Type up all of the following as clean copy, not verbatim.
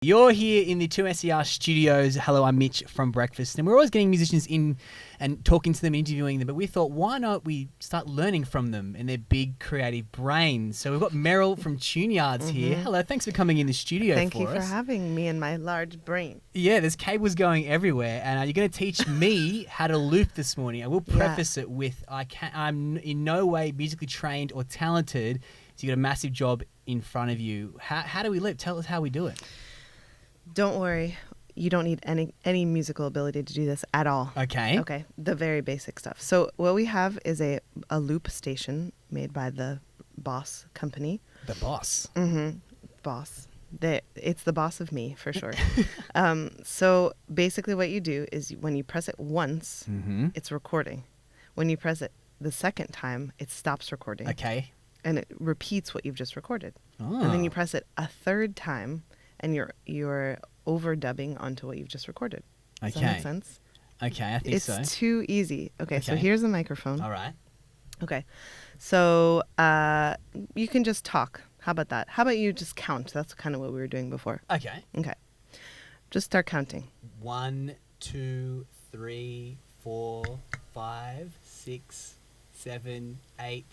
You're here in the tUnE-yArDs studios. Hello, I'm Mitch from Breakfast. And we're always getting musicians in and talking to them, interviewing them. But we thought, why not we start learning from them and their big creative brains? So we've got Merill from tUnE-yArDs here. Hello, thanks for coming in the studio Thank for you us. for having me and my large brain. Yeah, there's cables going everywhere. And you're going to teach me how to loop this morning. I will preface it with, I'm in no way musically trained or talented. So you've got a massive job in front of you. How do we loop? Tell us how we do it. Don't worry, you don't need any musical ability to do this at all. Okay. Okay, the very basic stuff. So what we have is a loop station made by the Boss company. The Boss. Boss. It's the boss of me, for sure. So basically what you do is when you press it once, it's recording. When you press it the second time, it stops recording. Okay. And it repeats what you've just recorded. Oh. And then you press it a third time, and you're overdubbing onto what you've just recorded. Does that make sense? Okay, I think so. It's too easy. Okay, so here's the microphone. All right. Okay, so you can just talk. How about that? How about you just count? That's kind of what we were doing before. Okay. Okay, just start counting. 1, 2, 3, 4, 5, 6, 7, 8.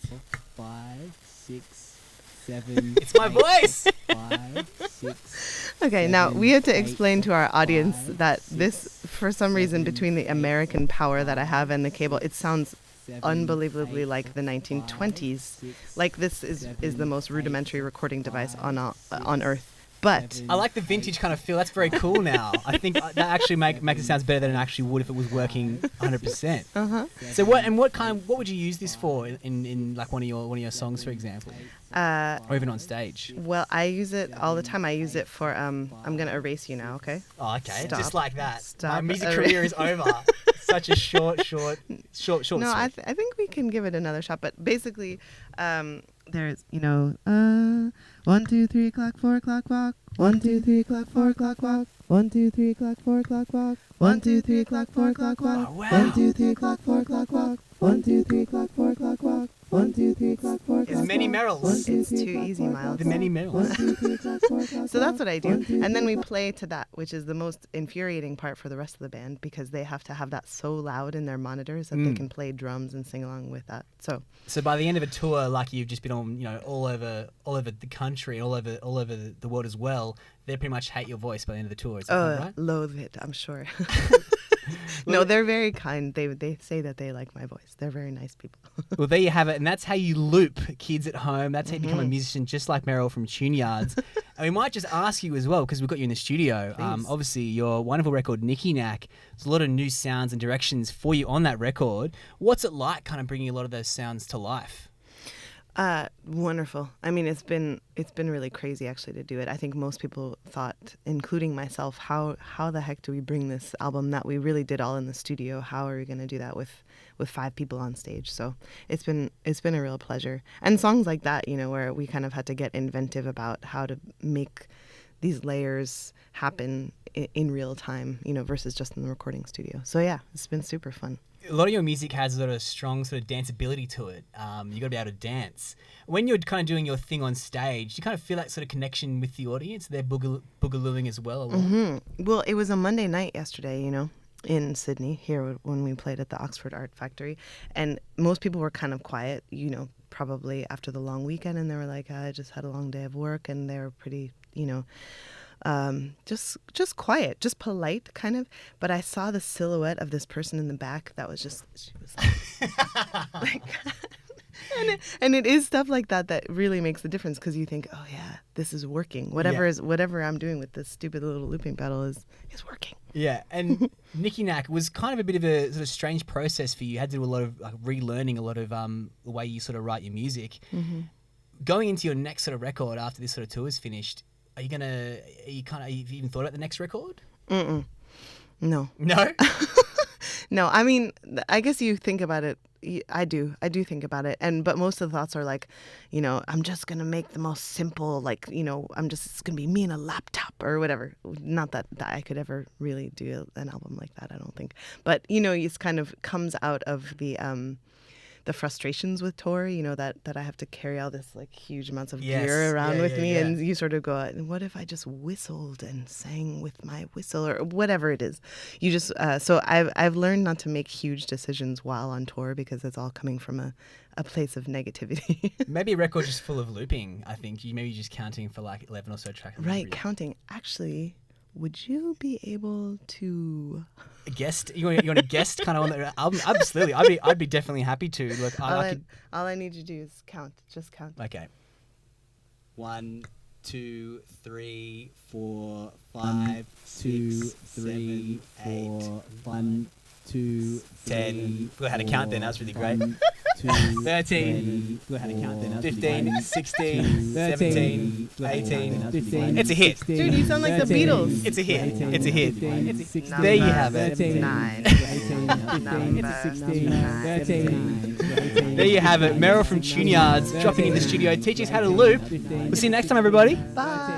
5, 6, 7. It's my voice. 5, 6. Okay, now we have to explain to our audience that this, for some reason, between the American power that I have and the cable, it sounds unbelievably like the 1920s. Like this is the most rudimentary recording device on Earth. But I like the vintage kind of feel. That's very cool now. I think that actually makes it sound better than it actually would if it was working 100%. So what would you use this for in like one of your songs, for example? Or even on stage? Well, I use it all the time. I use it for I'm gonna erase you now, okay? Oh, okay. Stop. Just like that. Stop. My music career is over. Such a short. No, I think we can give it another shot. But basically, there's 1, 2, 3 o'clock, 4 o'clock walk. 1, 2, 3 o'clock, 4 o'clock walk. 1, 2, 3 o'clock, 4 o'clock walk. 1, 2, 3 o'clock, 4 o'clock walk. Oh, wow. 1, 2, 3 o'clock, 4 o'clock walk. 1, 2, 3 o'clock, 4 o'clock walk. 1, 2, 3 o'clock, 4 o'clock. There's many Merills. It's too easy, Miles. The many Merills. So that's what I do. And then we play to that, which is the most infuriating part for the rest of the band because they have to have that so loud in their monitors that they can play drums and sing along with that. So by the end of a tour, like you've just been on, all over the country, all over the world as well, they pretty much hate your voice by the end of the tour. Is that right? Loathe it, I'm sure. No, they're very kind. They say that they like my voice. They're very nice people. Well, there you have it. And that's how you loop kids at home. That's how you become a musician, just like Merill from tUnE-yArDs. And we might just ask you as well, because we've got you in the studio. Obviously, your wonderful record, Knicky-Knack. There's a lot of new sounds and directions for you on that record. What's it like kind of bringing a lot of those sounds to life? Wonderful. I mean, it's been really crazy actually to do it. I think most people thought, including myself, how the heck do we bring this album that we really did all in the studio? How are we going to do that with 5 people on stage? So it's been a real pleasure. And songs like that, where we kind of had to get inventive about how to make these layers happen in real time, versus just in the recording studio. So yeah, it's been super fun. A lot of your music has a sort of strong sort of danceability to it. You got to be able to dance. When you're kind of doing your thing on stage, do you kind of feel that sort of connection with the audience? They're boogalooing as well. Well, it was a Monday night yesterday, in Sydney here when we played at the Oxford Art Factory, and most people were kind of quiet, probably after the long weekend, and they were like, I just had a long day of work, and they were pretty, just quiet, just polite kind of. But I saw the silhouette of this person in the back that was she was like and it is stuff like that really makes the difference, because you think, oh yeah, this is working. Whatever I'm doing with this stupid little looping pedal is working. Yeah, and Knicky-Knack was kind of a bit of a sort of strange process for you. You had to do a lot of relearning a lot of the way you sort of write your music. Going into your next sort of record after this sort of tour is finished, have you even thought about the next record? No. No? No, I mean, I guess you think about it. I do think about it. But most of the thoughts are like, I'm just going to make the most simple, like, it's going to be me and a laptop or whatever. Not that I could ever really do an album like that, I don't think. But, it kind of comes out of the the frustrations with tour, you know, that I have to carry all this like huge amounts of Yes. gear around Yeah, with yeah, me, yeah. and you sort of go, what if I just whistled and sang with my whistle or whatever it is? You just so I've learned not to make huge decisions while on tour because it's all coming from a place of negativity. Maybe a record just full of looping. I think you maybe just counting for like 11 or so tracks. Right, counting. Actually, would you be able to A guest? You want a guest kind of on the album? Absolutely. I'd be definitely happy to. Look, all I need you to do is count. Just count. Okay. 1, 2, 3, 4, 5, 6, 7, 8, 1, 2, 10. Forgot how to count then. That was really great. 13, 15, 16, 17, 18. It's a hit. Dude, you sound like the Beatles. It's a hit. It's a hit. Number There you have it. 9. There you have it. Merill from tUnE-yArDs dropping in the studio, teach us how to loop. We'll see you next time, everybody. Bye.